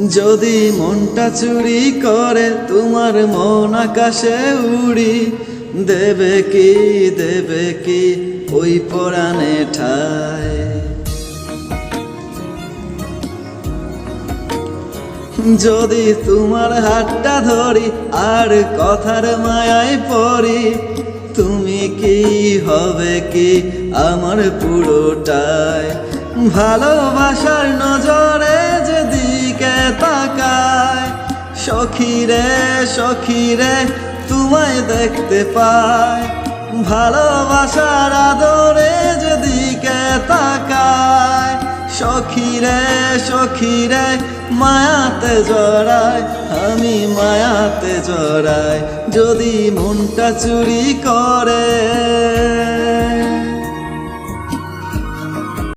যদি মনটা চুরি করে তোমার মন আকাশে উড়ি, দেবে কি ওই পরাণে ঠায়। যদি তোমার হাতটা ধরি আর কথার মায়ায় পড়ি, তুমি কি হবে কি আমার পুরোটাই। ভালোবাসার নজরে যেদিকে তাকায়, সখী রে তোমায় দেখতে পায়। ভালোবাসার আদরে যেদিকে তাকায়, সখী রে মায়াতে জড়ায়, আমি মায়াতে জড়াই। যদি মনটা চুরি করে